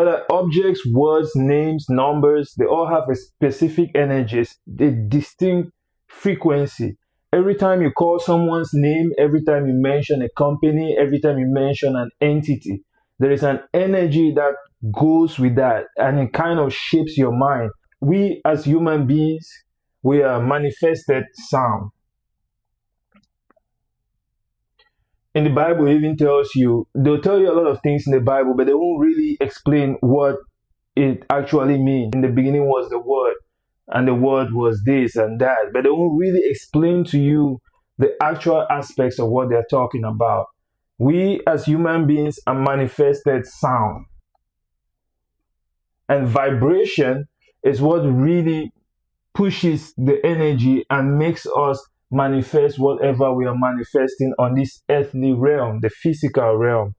Whether objects, words, names, numbers, they all have a specific energies, a distinct frequency. Every time you call someone's name, every time you mention a company, every time you mention an entity, there is an energy that goes with that, and it kind of shapes your mind. We as human beings, we are manifested sound. In the Bible, it even tells you, they'll tell you a lot of things in the Bible, but they won't really explain what it actually means. In the beginning was the Word, and the Word was this and that, but they won't really explain to you the actual aspects of what they're talking about. We as human beings are manifested sound. And vibration is what really pushes the energy and makes us manifest whatever we are manifesting on this earthly realm, the physical realm.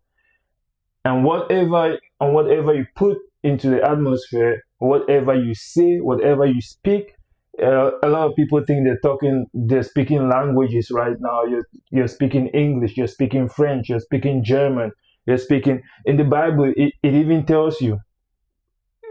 And whatever you put into the atmosphere, whatever you say, whatever you speak, a lot of people think they're speaking languages right now. You're speaking English, you're speaking French, you're speaking German, you're speaking. In the Bible, it even tells you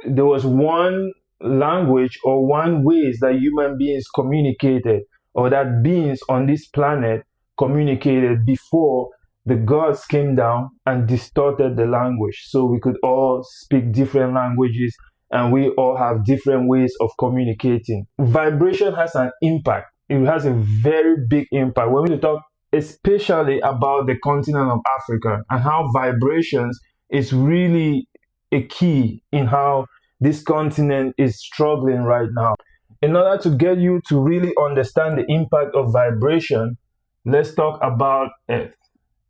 there was one language or one ways that human beings communicated, or that beings on this planet communicated before the gods came down and distorted the language. So we could all speak different languages and we all have different ways of communicating. Vibration has an impact. It has a very big impact. When we talk especially about the continent of Africa and how vibrations is really a key in how this continent is struggling right now. In order to get you to really understand the impact of vibration, let's talk about Earth,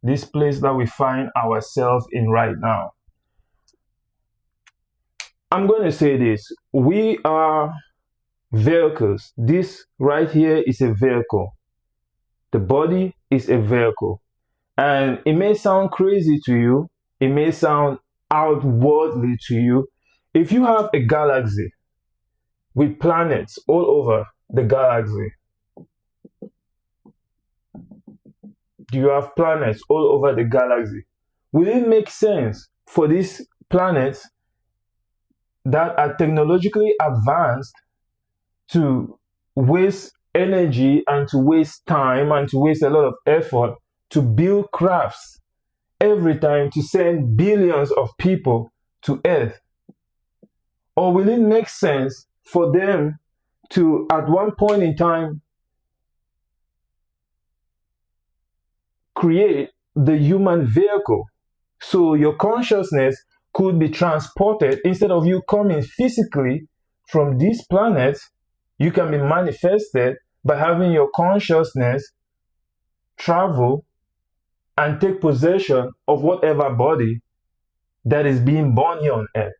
this place that we find ourselves in right now. I'm going to say this. We are vehicles. This right here is a vehicle. The body is a vehicle. And it may sound crazy to you. It may sound outwardly to you. If you have a galaxy with planets all over the galaxy, you have planets all over the galaxy, will it make sense for these planets that are technologically advanced to waste energy and to waste time and to waste a lot of effort to build crafts every time to send billions of people to Earth? Or will it make sense for them to, at one point in time, create the human vehicle so your consciousness could be transported? Instead of you coming physically from these planets, you can be manifested by having your consciousness travel and take possession of whatever body that is being born here on Earth.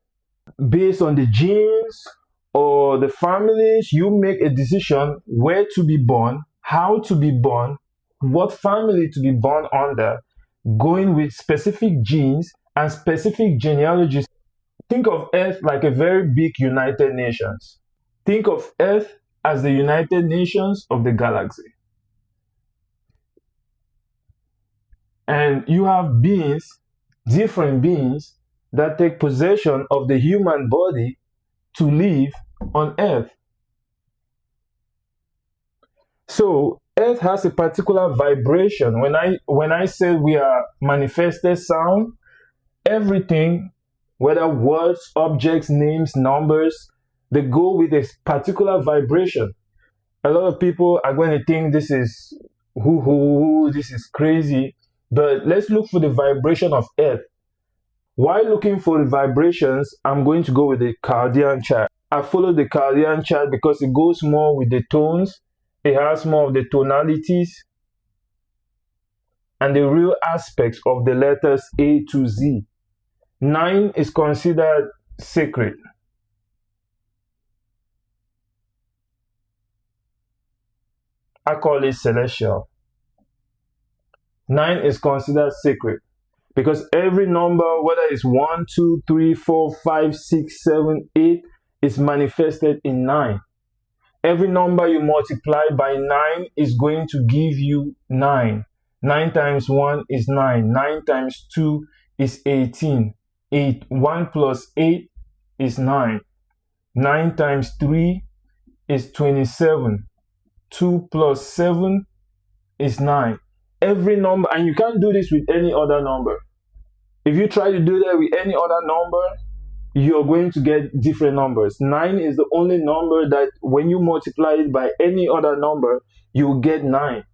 Based on the genes or the families, you make a decision where to be born, how to be born, what family to be born under, going with specific genes and specific genealogies. Think of Earth like a very big United Nations. Think of Earth as the United Nations of the galaxy. And you have beings, different beings, that take possession of the human body to live on Earth. So Earth has a particular vibration. When I say we are manifested sound, everything, whether words, objects, names, numbers, they go with a particular vibration. A lot of people are going to think this is this is crazy, but let's look for the vibration of Earth. While looking for the vibrations, I'm going to go with the Chaldean chart. I follow the Chaldean chart because it goes more with the tones. It has more of the tonalities and the real aspects of the letters A to Z. 9 is considered sacred. I call it celestial. 9 is considered sacred because every number, whether it's 1, 2, 3, 4, 5, 6, 7, 8, is manifested in 9. Every number you multiply by 9 is going to give you 9. 9 times 1 is 9. 9 times 2 is 18. 8. 1 plus 8 is 9. 9 times 3 is 27. 2 plus 7 is 9. Every number, and you can't do this with any other number. If you try to do that with any other number, you're going to get different numbers. 9 is the only number that when you multiply it by any other number, you get 9.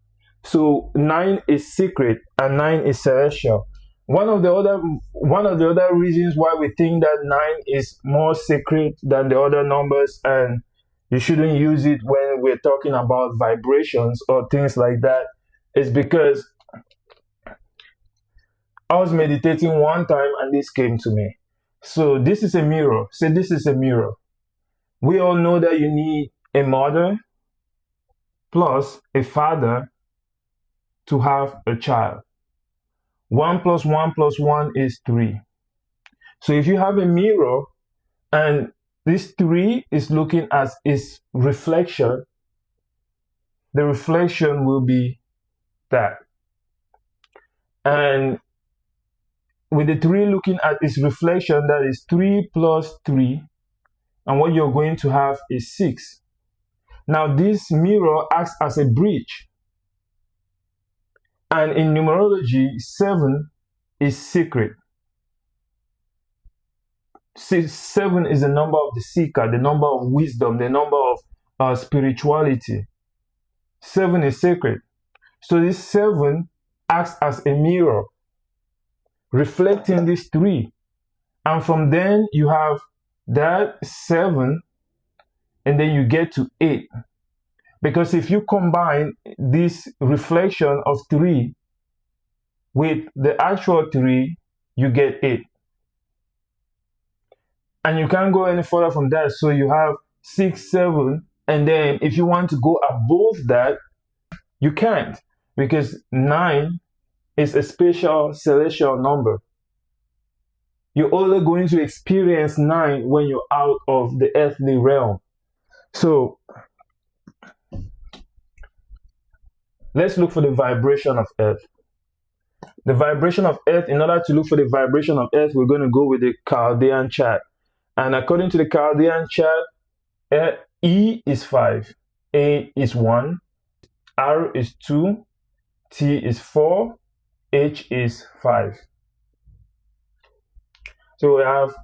So 9 is secret and 9 is celestial. One of the other reasons why we think that 9 is more sacred than the other numbers, and you shouldn't use it when we're talking about vibrations or things like that, is because I was meditating one time and this came to me. So this is a mirror. Say this is a mirror. We all know that you need a mother plus a father to have a child. 1 plus 1 plus 1 is 3. So if you have a mirror and this 3 is looking at its reflection, the reflection will be that. And with the 3 looking at its reflection, that is 3 plus 3, and what you're going to have is 6. Now this mirror acts as a bridge. And in numerology, 7 is secret. 7 is the number of the seeker, the number of wisdom, the number of spirituality. 7 is sacred. So this 7 acts as a mirror, reflecting this 3. And from then you have that 7, and then you get to 8. Because if you combine this reflection of 3 with the actual 3, you get 8. And you can't go any further from that. So you have 6, 7, and then if you want to go above that, you can't, because 9 is a special celestial number. You're only going to experience 9 when you're out of the earthly realm. So let's look for the vibration of earth. The vibration of earth, in order to look for the vibration of earth, we're going to go with the Chaldean chart. And according to the Chaldean chart, E is 5, A is 1, R is 2, T is 4, H is 5. So we have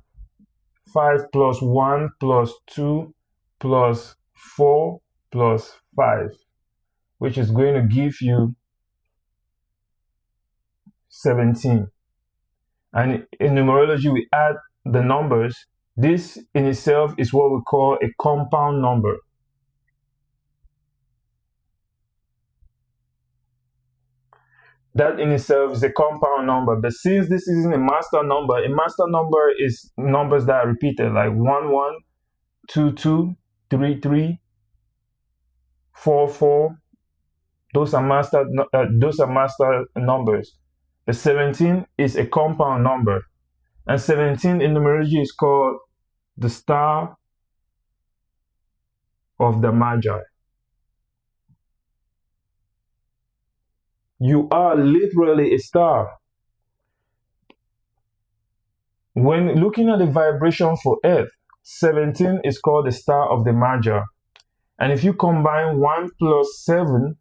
5 plus 1 plus 2 plus 4 plus 5, which is going to give you 17. And in numerology, we add the numbers. This in itself is what we call a compound number. That in itself is a compound number. But since this isn't a master number is numbers that are repeated, like 1, 1, 2, 2, 3, 3, 4, 4. Those are master numbers. The 17 is a compound number. And 17 in numerology is called the star of the Magi. You are literally a star. When looking at the vibration for Earth, 17 is called the star of the Magi. And if you combine 1 plus 7,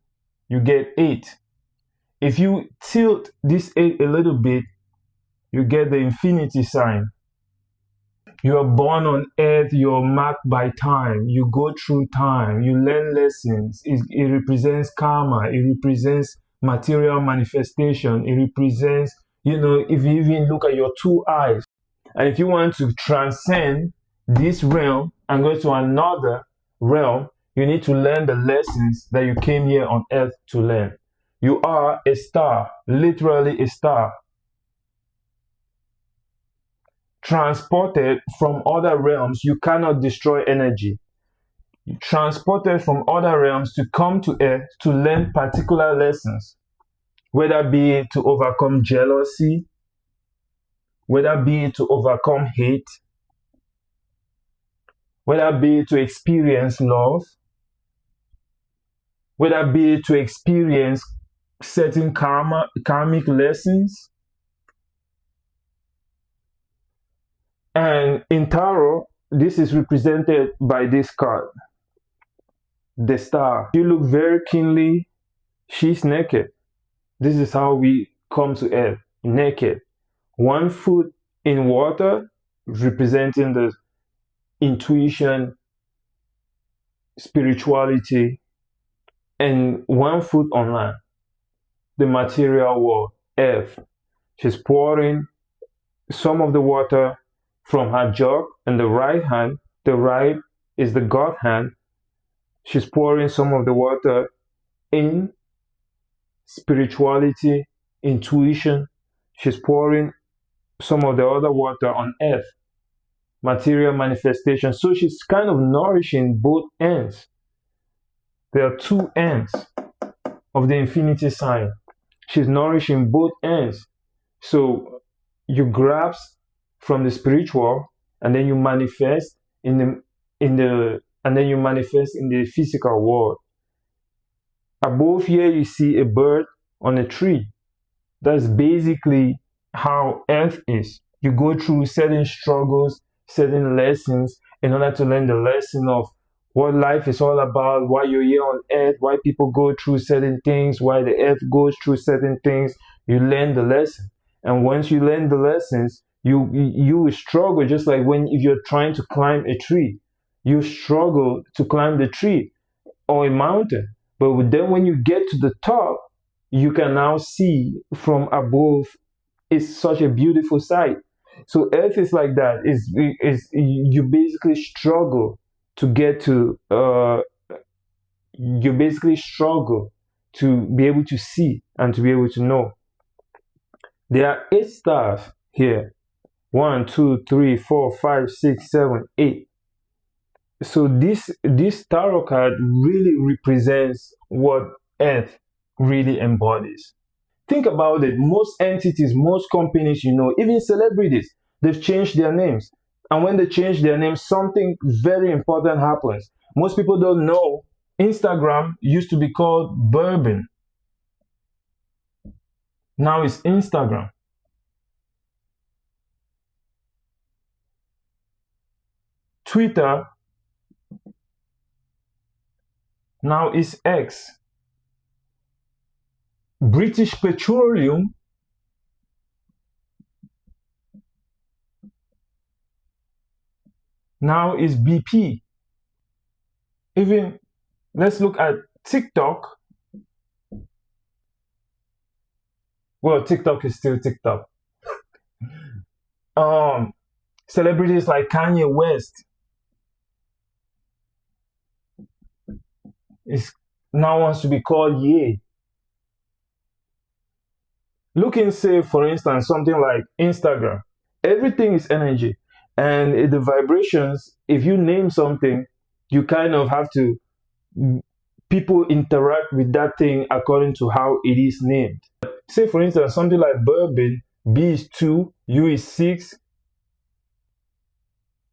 you get 8. If you tilt this 8 a little bit, you get the infinity sign. You are born on earth, you are marked by time. You go through time, you learn lessons. It represents karma, it represents material manifestation. It represents, if you even look at your 2 eyes. And if you want to transcend this realm and go to another realm, you need to learn the lessons that you came here on earth to learn. You are a star, literally a star, transported from other realms. You cannot destroy energy. Transported from other realms to come to earth to learn particular lessons, whether be it to overcome jealousy, whether be it to overcome hate, whether be it to experience love, whether be it to experience certain karmic lessons. And in tarot, this is represented by this card, the star. You look very keenly, she's naked. This is how we come to earth, naked. One foot in water, representing the intuition, spirituality, and one foot on land, the material world, earth. She's pouring some of the water from her jug in the right hand. The right is the God hand. She's pouring some of the water in spirituality, intuition. She's pouring some of the other water on earth, material manifestation. So she's kind of nourishing both ends. There are two ends of the infinity sign. She's nourishing both ends. So you grasp from the spiritual, and then you manifest in the physical world. Above here you see a bird on a tree. That's basically how earth is. You go through certain struggles, certain lessons in order to learn the lesson of what life is all about, why you're here on earth, why people go through certain things, why the earth goes through certain things. You learn the lesson. And once you learn the lessons, you will struggle, just like if you're trying to climb a tree. You struggle to climb the tree or a mountain. But then when you get to the top, you can now see from above. It's such a beautiful sight. So earth is like that. You basically struggle to get to you basically struggle to be able to see and to be able to know. There are 8 stars here. 1, 2, 3, 4, 5, 6, 7, 8. So this tarot card really represents what earth really embodies. Think about it. Most entities, most companies, even celebrities, they've changed their names. And when they change their names, something very important happens. Most people don't know Instagram used to be called Bourbon. Now it's Instagram. Twitter now is X. British Petroleum now is BP. Even let's look at TikTok. Well, TikTok is still TikTok. Celebrities like Kanye West now wants to be called Ye. Look and say, for instance, something like Instagram. Everything is energy. And the vibrations, if you name something, you kind of have to, people interact with that thing according to how it is named. Say, for instance, something like Bourbon, B is 2, U is 6,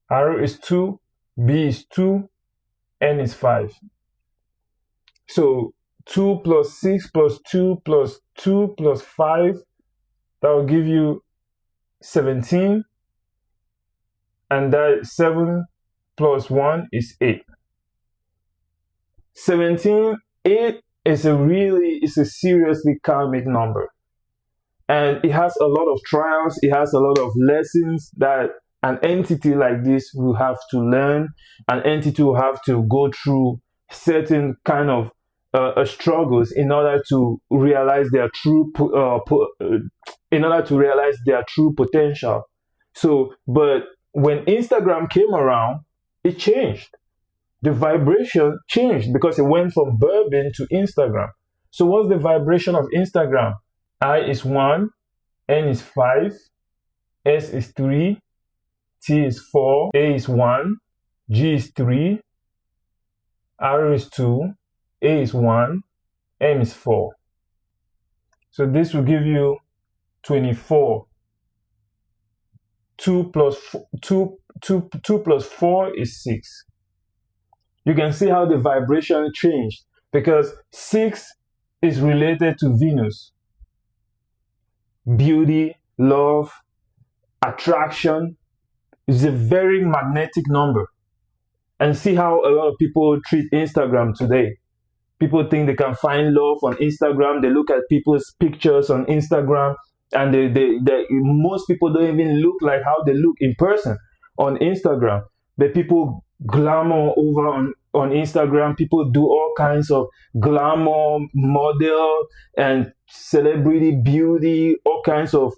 R is 2, B is 2, N is 5. So 2 plus 6 plus 2 plus 2 plus 5, that will give you 17. And that 7 plus 1 is 8. 17, 8 is a seriously karmic number. And it has a lot of trials, it has a lot of lessons that an entity like this will have to learn. An entity will have to go through certain kind of struggles in order to realize their true potential. So, but when Instagram came around, it changed. The vibration changed because it went from Bourbon to Instagram. So what's the vibration of Instagram? I is 1, N is 5, S is 3, T is 4, A is 1, G is 3, R is 2, A is 1, M is 4. So this will give you 24. 2 plus 4 is 6. You can see how the vibration changed because 6 is related to Venus. Beauty, love, attraction, It's a very magnetic number. And see how a lot of people treat Instagram today. People think they can find love on Instagram. They look at people's pictures on Instagram, and most people don't even look like how they look in person on Instagram. But people glamour over on Instagram. People do all kinds of glamour, model, and celebrity beauty, all kinds of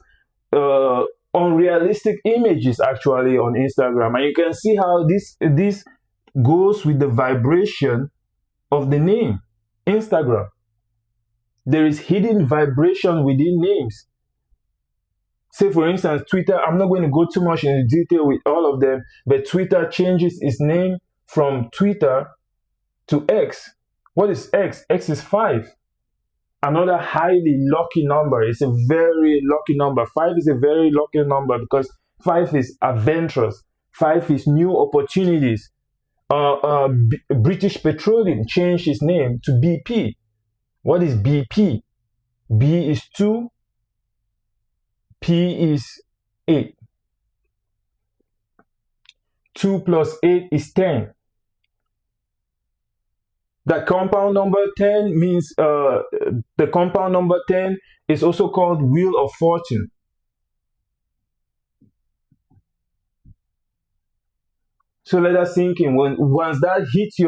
unrealistic images actually on Instagram. And you can see how this goes with the vibration of the name Instagram. There is hidden vibration within names. Say for instance, Twitter, I'm not going to go too much into detail with all of them, but Twitter changes its name from Twitter to X. What is X? X is 5. Another highly lucky number. It's a very lucky number. 5 is a very lucky number because 5 is adventurous. 5 is new opportunities. British Petroleum changed its name to BP. What is BP? B is 2, P is 8. 2 plus 8 is 10. The compound number 10 means the compound number 10 is also called Wheel of Fortune. So let us sink in. Once that hits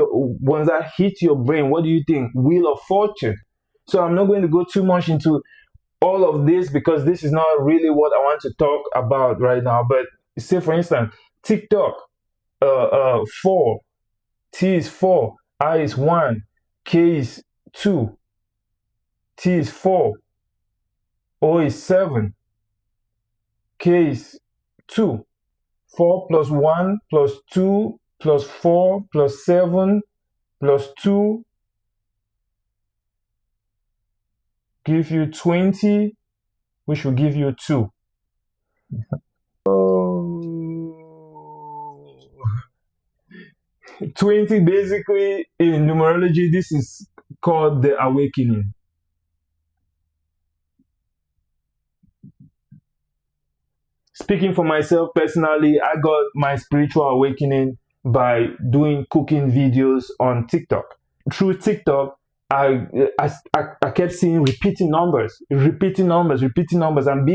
your brain, what do you think? Wheel of Fortune. So I'm not going to go too much into all of this because this is not really what I want to talk about right now. But say for instance, TikTok, 4, T is 4, I is 1, K is 2, T is 4, O is 7, K is 2. 4 plus 1 plus 2 plus 4 plus 7 plus 2 give you 20, which will give you 2. Oh. 20 basically in numerology, this is called the awakening. Speaking for myself personally, I got my spiritual awakening by doing cooking videos on TikTok. Through TikTok, I kept seeing repeating numbers. And being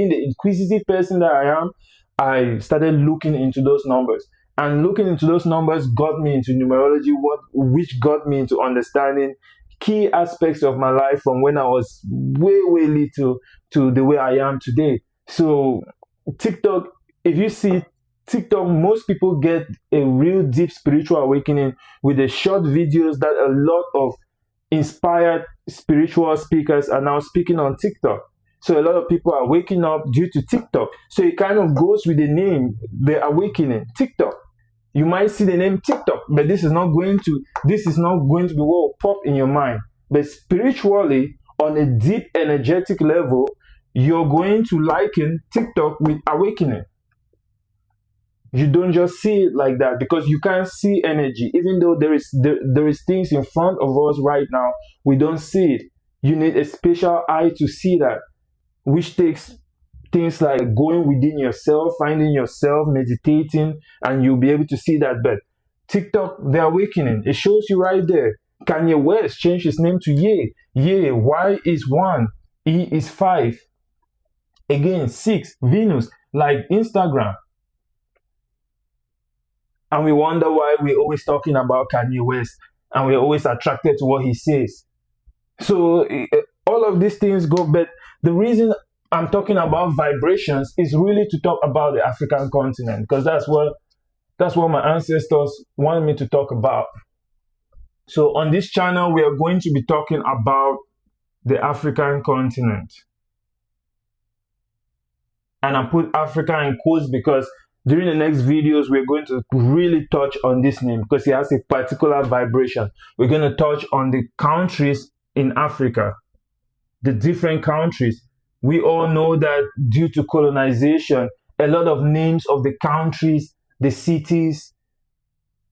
the inquisitive person that I am, I started looking into those numbers. And looking into those numbers got me into numerology, which got me into understanding key aspects of my life from when I was way little to the way I am today. So TikTok, if you see TikTok, most people get a real deep spiritual awakening with the short videos that a lot of inspired spiritual speakers are now speaking on TikTok. So a lot of people are waking up due to TikTok. So it kind of goes with the name, the awakening, TikTok. You might see the name TikTok, but this is not going to be what will pop in your mind. But spiritually, on a deep energetic level, you're going to liken TikTok with awakening. You don't just see it like that because you can't see energy. Even though there is things in front of us right now, we don't see it. You need a special eye to see that, which takes things like going within yourself, finding yourself, meditating, and you'll be able to see that. But TikTok, the awakening, it shows you right there. Kanye West changed his name to Ye. Ye, Y is 1, E is 5. Again, 6, Venus, like Instagram. And we wonder why we're always talking about Kanye West and we're always attracted to what he says. So all of these things go, but the reason I'm talking about vibrations is really to talk about the African continent, because that's what my ancestors wanted me to talk about. So on this channel, we are going to be talking about the African continent. And I put Africa in quotes because during the next videos, we're going to really touch on this name because it has a particular vibration. We're going to touch on the countries in Africa, the different countries. We all know that due to colonization, a lot of names of the countries, the cities,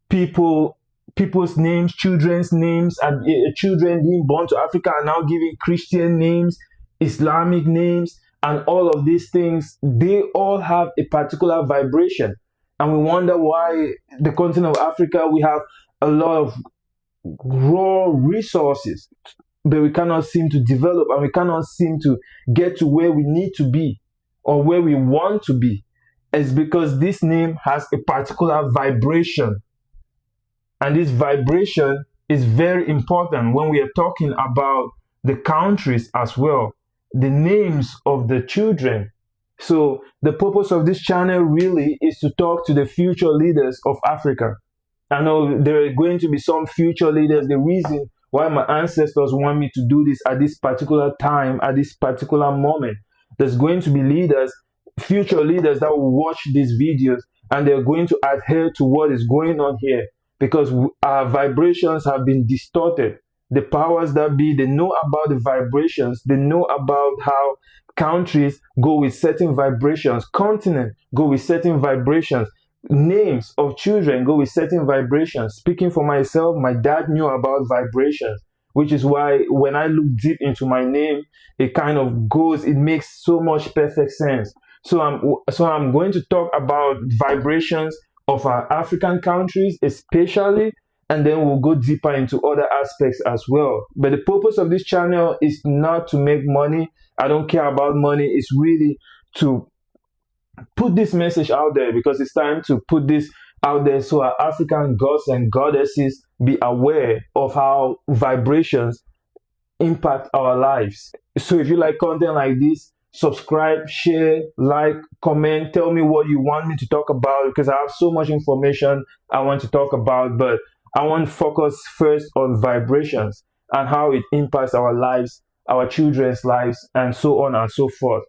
people's names, children's names, and children being born to Africa are now giving Christian names, Islamic names, and all of these things. They all have a particular vibration. And we wonder why the continent of Africa, we have a lot of raw resources, but we cannot seem to develop, and we cannot seem to get to where we need to be or where we want to be. It's because this name has a particular vibration. And this vibration is very important when we are talking about the countries as well, the names of the children. So the purpose of this channel really is to talk to the future leaders of Africa. I know there are going to be some future leaders. The reason why my ancestors want me to do this at this particular time, at this particular moment, there's going to be leaders, future leaders that will watch these videos, and they're going to adhere to what is going on here, because our vibrations have been distorted. The powers that be, they know about the vibrations. They know about how countries go with certain vibrations, continents go with certain vibrations, names of children go with certain vibrations. Speaking for myself, my dad knew about vibrations, which is why when I look deep into my name, it kind of goes, it makes so much perfect sense. So I'm going to talk about vibrations of our African countries, especially, and then we'll go deeper into other aspects as well. But the purpose of this channel is not to make money. I don't care about money. It's really to put this message out there, because it's time to put this out there so our African gods and goddesses be aware of how vibrations impact our lives. So if you like content like this, subscribe, share, like, comment, tell me what you want me to talk about, because I have so much information I want to talk about, but I want to focus first on vibrations and how it impacts our lives, our children's lives, and so on and so forth.